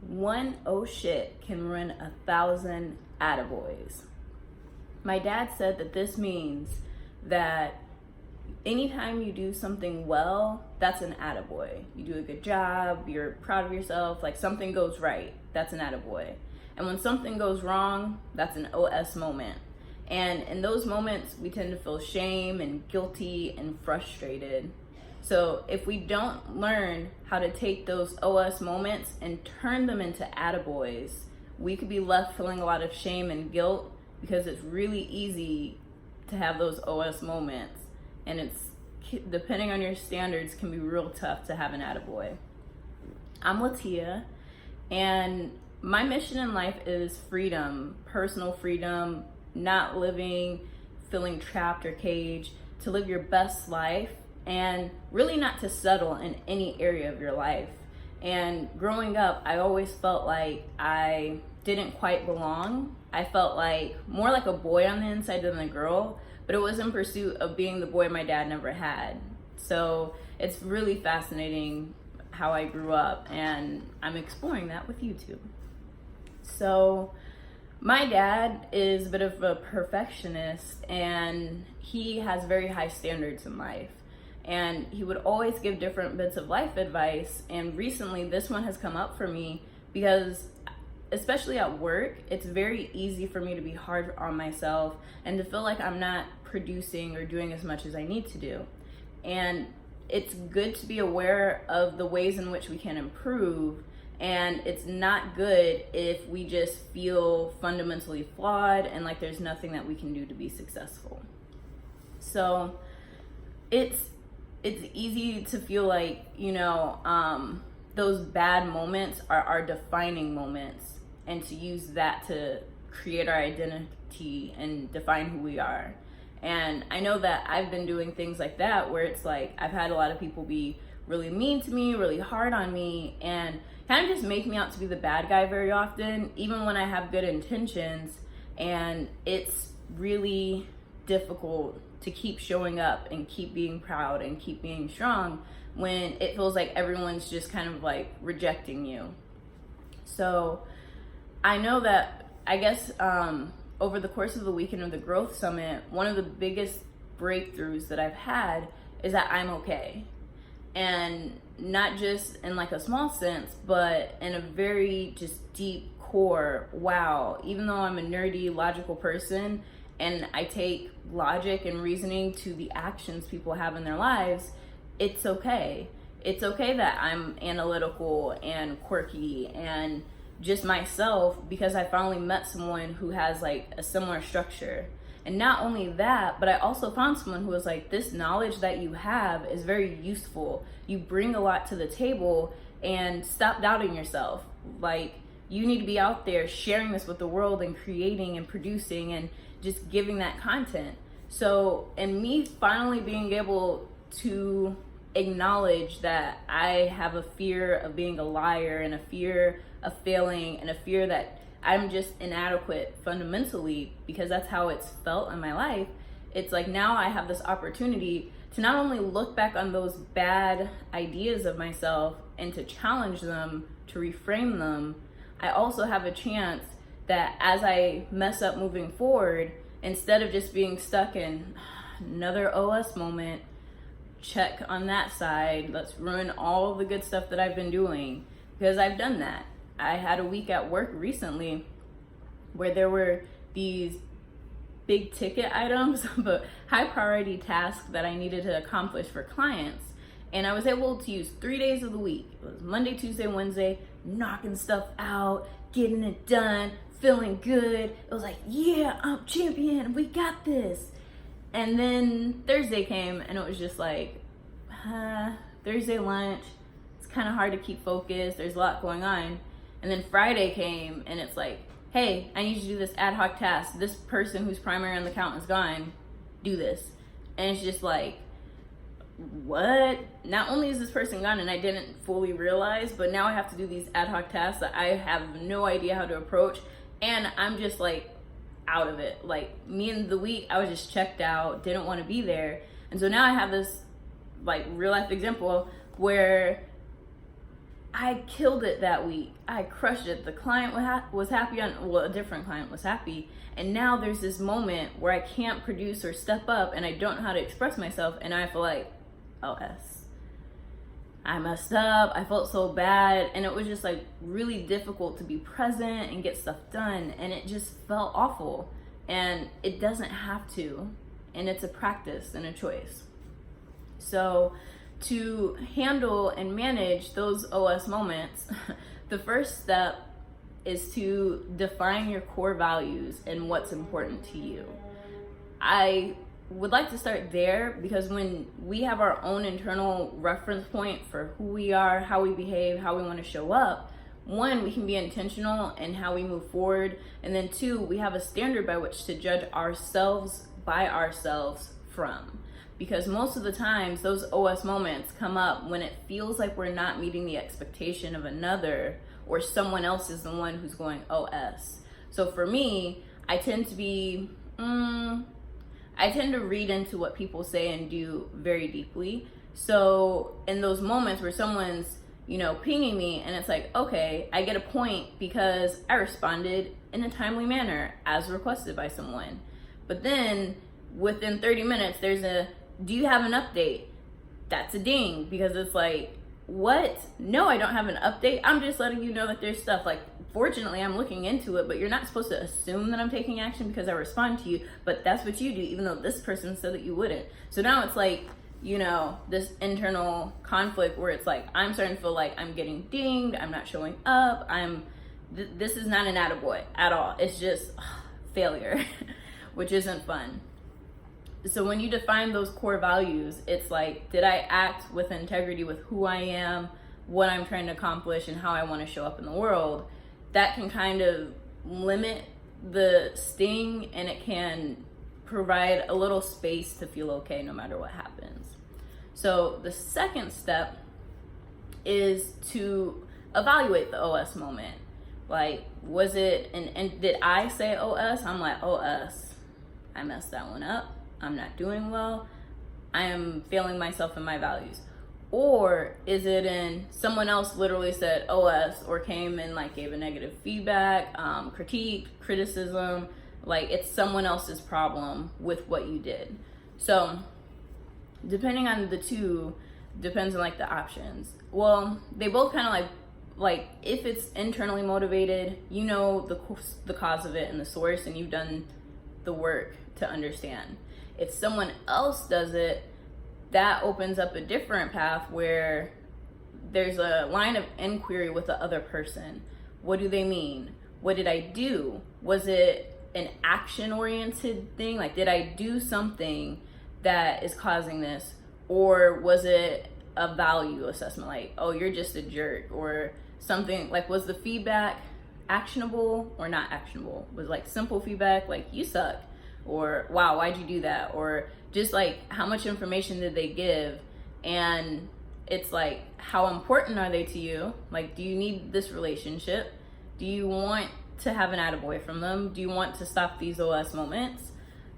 One oh shit can ruin 1,000 attaboys. My dad said that this means that anytime you do something well, that's an attaboy. You do a good job, you're proud of yourself, like something goes right, that's an attaboy. And when something goes wrong, that's an OS moment. And in those moments, we tend to feel shame and guilty and frustrated. So if we don't learn how to take those OS moments and turn them into attaboys, we could be left feeling a lot of shame and guilt because it's really easy to have those OS moments. And it's, depending on your standards, can be real tough to have an attaboy. I'm Latia, and my mission in life is freedom, personal freedom, not living, feeling trapped or caged, to live your best life and really not to settle in any area of your life. And growing up, I always felt like I didn't quite belong. I felt like more like a boy on the inside than a girl, but it was in pursuit of being the boy my dad never had. So it's really fascinating how I grew up, and I'm exploring that with you too. So my dad is a bit of a perfectionist, and he has very high standards in life. And he would always give different bits of life advice. And recently this one has come up for me because, especially at work, it's very easy for me to be hard on myself and to feel like I'm not producing or doing as much as I need to do. And it's good to be aware of the ways in which we can improve. And it's not good if we just feel fundamentally flawed and like there's nothing that we can do to be successful. So it's easy to feel like, those bad moments are our defining moments, and to use that to create our identity and define who we are. And I know that I've been doing things like that where it's like I've had a lot of people be really mean to me, really hard on me, and kind of just make me out to be the bad guy very often, even when I have good intentions. And it's really difficult to keep showing up and keep being proud and keep being strong when it feels like everyone's just kind of like rejecting you. So I know that, I guess, over the course of the weekend of the Growth Summit, one of the biggest breakthroughs that I've had is that I'm okay. And not just in like a small sense, but in a very just deep core, wow, even though I'm a nerdy, logical person, and I take logic and reasoning to the actions people have in their lives, it's okay. It's okay that I'm analytical and quirky and just myself, because I finally met someone who has like a similar structure. And not only that, but I also found someone who was like, this knowledge that you have is very useful. You bring a lot to the table, and stop doubting yourself. Like, you need to be out there sharing this with the world and creating and producing and just giving that content. So, and me finally being able to acknowledge that I have a fear of being a liar and a fear of failing and a fear that I'm just inadequate fundamentally, because that's how it's felt in my life. It's like now I have this opportunity to not only look back on those bad ideas of myself and to challenge them, to reframe them. I also have a chance that as I mess up moving forward, instead of just being stuck in another OS moment, check on that side, let's ruin all the good stuff that I've been doing, because I've done that. I had a week at work recently where there were these big ticket items, but high priority tasks that I needed to accomplish for clients. And I was able to use 3 days of the week. It was Monday, Tuesday, Wednesday, knocking stuff out, getting it done, feeling good. It was like, yeah, I'm champion, we got this. And then Thursday came and it was just like, Thursday lunch, it's kind of hard to keep focused, there's a lot going on. And then Friday came and it's like, hey, I need you to do this ad hoc task. This person who's primary on the account is gone, do this. And it's just like, what? Not only is this person gone and I didn't fully realize, but now I have to do these ad hoc tasks that I have no idea how to approach. And I'm just like out of it. Like, me in the week, I was just checked out, didn't want to be there. And so now I have this like real life example where I killed it that week. I crushed it. The client was happy a different client was happy. And now there's this moment where I can't produce or step up and I don't know how to express myself. And I feel like, OS. I messed up. I felt so bad. And it was just like really difficult to be present and get stuff done. And it just felt awful. And it doesn't have to. And it's a practice and a choice. So to handle and manage those OS moments, the first step is to define your core values and what's important to you. I would like to start there because when we have our own internal reference point for who we are, how we behave, how we want to show up, one, we can be intentional in how we move forward, and then two, we have a standard by which to judge ourselves by ourselves from. Because most of the times those OS moments come up when it feels like we're not meeting the expectation of another, or someone else is the one who's going OS. So for me, I tend to read into what people say and do very deeply. So in those moments where someone's, pinging me and it's like, okay, I get a point because I responded in a timely manner as requested by someone. But then within 30 minutes, there's do you have an update? That's a ding, because it's like, what? No, I don't have an update. I'm just letting you know that there's stuff. Like, fortunately, I'm looking into it, but you're not supposed to assume that I'm taking action because I respond to you, but that's what you do, even though this person said that you wouldn't. So now it's like, this internal conflict where it's like, I'm starting to feel like I'm getting dinged, I'm not showing up, this is not an attaboy at all. It's just failure, which isn't fun. So when you define those core values, it's like, did I act with integrity with who I am, what I'm trying to accomplish, and how I want to show up in the world? That can kind of limit the sting, and it can provide a little space to feel okay no matter what happens. So the second step is to evaluate the OS moment. Like, was it, and did I say OS? I'm like, OS, I messed that one up. I'm not doing well. I am failing myself in my values. Or is it in someone else literally said OS or came and like gave a negative feedback, critique, criticism, like it's someone else's problem with what you did. So depending on the two, depends on like the options. Well, they both kind of like if it's internally motivated, the cause of it and the source, and you've done the work to understand. If someone else does it, that opens up a different path where there's a line of inquiry with the other person. What do they mean? What did I do? Was it an action-oriented thing? Like, did I do something that is causing this? Or was it a value assessment? Like, oh, you're just a jerk, or something. Like, was the feedback actionable or not actionable? Was like simple feedback, like, you suck, or wow, why'd you do that? Or just like, how much information did they give? And it's like, how important are they to you? Like, do you need this relationship? Do you want to have an attaboy from them? Do you want to stop these OS moments?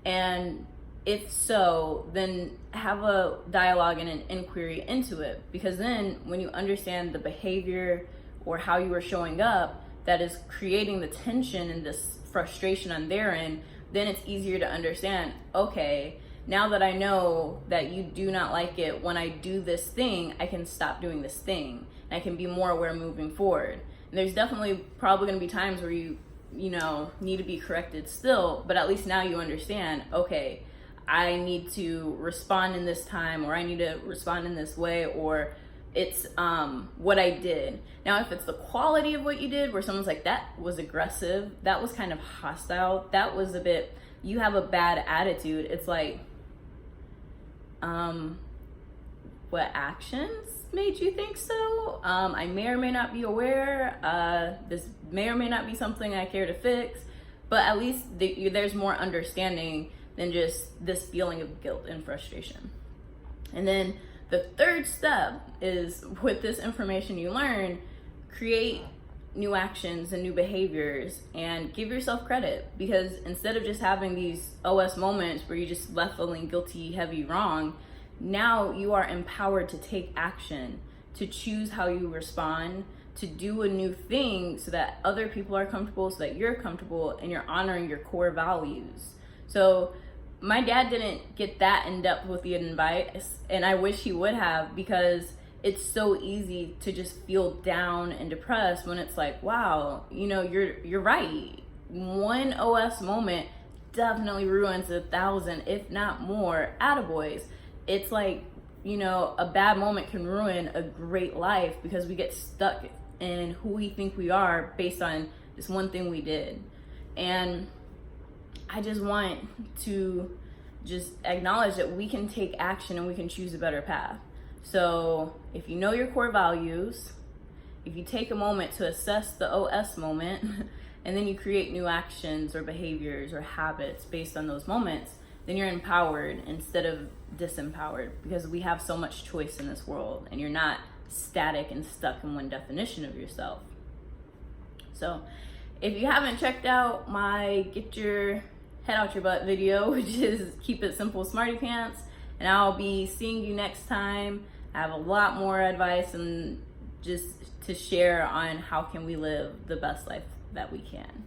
And if so, then have a dialogue and an inquiry into it. Because then when you understand the behavior or how you are showing up that is creating the tension and this frustration on their end, then it's easier to understand, okay, now that I know that you do not like it when I do this thing, I can stop doing this thing. And I can be more aware moving forward. And there's definitely probably going to be times where you need to be corrected still, but at least now you understand, okay, I need to respond in this time, or I need to respond in this way, or it's what I did. Now, if it's the quality of what you did, where someone's like, that was aggressive, that was kind of hostile, that was a bit, you have a bad attitude, it's like, what actions made you think so? I may or may not be aware. This may or may not be something I care to fix, but at least there's more understanding than just this feeling of guilt and frustration. And then the third step is, with this information you learn, create new actions and new behaviors and give yourself credit, because instead of just having these OS moments where you just left feeling guilty, heavy, wrong, now you are empowered to take action to choose how you respond, to do a new thing so that other people are comfortable, so that you're comfortable, and you're honoring your core values. So my dad didn't get that in depth with the advice, and I wish he would have, because it's so easy to just feel down and depressed when it's like, wow, you know, you're right. One OS moment definitely ruins 1,000, if not more, attaboys. It's like, you know, a bad moment can ruin a great life because we get stuck in who we think we are based on this one thing we did. And I just want to just acknowledge that we can take action and we can choose a better path. So if you know your core values, if you take a moment to assess the OS moment, and then you create new actions or behaviors or habits based on those moments, then you're empowered instead of disempowered, because we have so much choice in this world and you're not static and stuck in one definition of yourself. So if you haven't checked out my Get Your Head Out Your Butt video, which is Keep It Simple Smarty Pants, and I'll be seeing you next time. I have a lot more advice and just to share on how can we live the best life that we can.